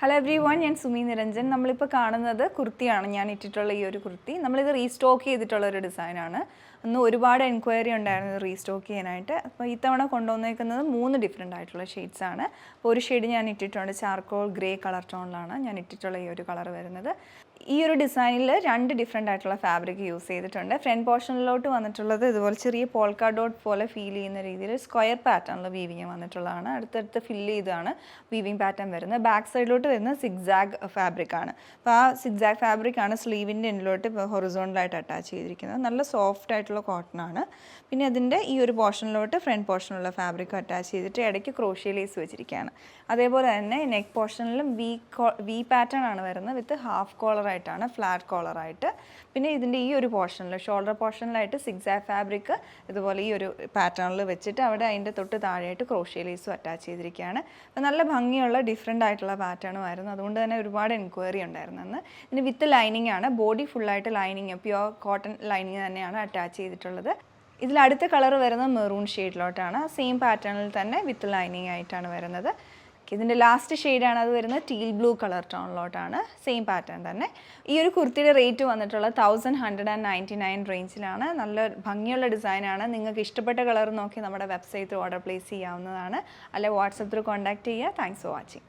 Hello every one, ഞാൻ സുമി നിരഞ്ജൻ. നമ്മളിപ്പോൾ കാണുന്നത് കുർത്തിയാണ്. ഞാൻ ഇട്ടിട്ടുള്ള ഈ ഒരു കുർത്തി നമ്മളിത് റീസ്റ്റോക്ക് ചെയ്തിട്ടുള്ള ഒരു ഡിസൈനാണ്. അന്ന് ഒരുപാട് എൻക്വയറി ഉണ്ടായിരുന്നു റീസ്റ്റോക്ക് ചെയ്യാനായിട്ട്. അപ്പോൾ ഇത്തവണ കൊണ്ടുവന്നേക്കുന്നത് 3 ഡിഫറെൻ്റ് ആയിട്ടുള്ള ഷെയ്ഡ്സാണ്. അപ്പോൾ ഒരു ഷെയ്ഡ് ഞാൻ ഇട്ടിട്ടുണ്ട്, ചാർക്കോൾ ഗ്രേ കളർ ടോണിലാണ് ഞാൻ ഇട്ടിട്ടുള്ള ഈ ഒരു കളർ വരുന്നത്. ഈ ഒരു ഡിസൈനിൽ 2 ഡിഫറെൻ്റ് ആയിട്ടുള്ള ഫാബ്രിക് യൂസ് ചെയ്തിട്ടുണ്ട്. ഫ്രണ്ട് പോർഷനിലോട്ട് വന്നിട്ടുള്ളത് ഇതുപോലെ ചെറിയ പോൾക്ക ഡോട്ട് പോലെ ഫീൽ ചെയ്യുന്ന രീതിയിൽ സ്ക്വയർ പാറ്റേണിൽ വീവിങ് വന്നിട്ടുള്ളതാണ്. അടുത്തടുത്ത് ഫില്ല് ചെയ്താണ് വീവിങ് പാറ്റേൺ വരുന്നത്. ബാക്ക് സൈഡിലോട്ട് വരുന്നത് സിഗ്സാഗ് ഫാബ്രിക് ആണ്. അപ്പോൾ ആ സിഗ്സാഗ് ഫാബ്രിക് ആണ് സ്ലീവിൻ്റെ എൻഡിലോട്ട് ഇപ്പോൾ ഹൊറിസോണ്ടലായിട്ട് അറ്റാച്ച് ചെയ്തിരിക്കുന്നത്. നല്ല സോഫ്റ്റ് ആയിട്ടുള്ള കോട്ടൺ ആണ്. പിന്നെ അതിൻ്റെ ഈ ഒരു പോർഷനിലോട്ട് ഫ്രണ്ട് പോർഷനിലുള്ള ഫാബ്രിക് അറ്റാച്ച് ചെയ്തിട്ട് ഇടയ്ക്ക് ക്രോഷ്യ ലേസ് വെച്ചിരിക്കുകയാണ്. അതേപോലെ തന്നെ നെക്ക് പോർഷനിലും വി പാറ്റേൺ ആണ് വരുന്നത് വിത്ത് ഹാഫ് കോളർ ആയിട്ടാണ്, ഫ്ലാറ്റ് കോളറായിട്ട്. പിന്നെ ഇതിൻ്റെ ഈ ഒരു പോർഷനിൽ ഷോൾഡർ പോർഷനിലായിട്ട് സിഗ്സാഗ് ഫാബ്രിക് ഇതുപോലെ ഈ ഒരു പാറ്റേണിൽ വെച്ചിട്ട് അവിടെ അതിൻ്റെ തൊട്ട് താഴെയായിട്ട് ക്രോഷ്യ ലേസും അറ്റാച്ച് ചെയ്തിരിക്കുകയാണ്. അപ്പോൾ നല്ല ഭംഗിയുള്ള ഡിഫറെൻ്റ് ആയിട്ടുള്ള പാറ്റേണും ആയിരുന്നു. അതുകൊണ്ട് തന്നെ ഒരുപാട് എൻക്വയറി ഉണ്ടായിരുന്നു അന്ന്. ഇതിന് വിത്ത് ലൈനിങ് ആണ്, ബോഡി ഫുള്ളായിട്ട് ലൈനിങ്, പ്യുവർ കോട്ടൺ ലൈനിങ് തന്നെയാണ് അറ്റാച്ച് ചെയ്തിട്ടുള്ളത്. ഇതിൽ അടുത്ത കളർ വരുന്നത് മെറൂൺ ഷെയ്ഡിലോട്ടാണ്. സെയിം പാറ്റേണിൽ തന്നെ വിത്ത് ലൈനിങ് ആയിട്ടാണ് വരുന്നത്. ഇതിൻ്റെ ലാസ്റ്റ് ഷെയ്ഡാണ് അത് വരുന്നത്, ടീൽ ബ്ലൂ കളർ ടോണിലോട്ടാണ്. സെയിം പാറ്റേൺ തന്നെ. ഈ ഒരു കുർത്തിയുടെ റേറ്റ് വന്നിട്ടുള്ളത് 1199 റേഞ്ചിലാണ്. നല്ല ഭംഗിയുള്ള ഡിസൈനാണ്. നിങ്ങൾക്ക് ഇഷ്ടപ്പെട്ട കളർ നോക്കി നമ്മുടെ വെബ്സൈറ്റിൽ ഓർഡർ പ്ലേസ് ചെയ്യാവുന്നതാണ്. അല്ലെ വാട്സപ്പ് ത്രൂ കോൺടാക്ട് ചെയ്യുക. Thanks for watching.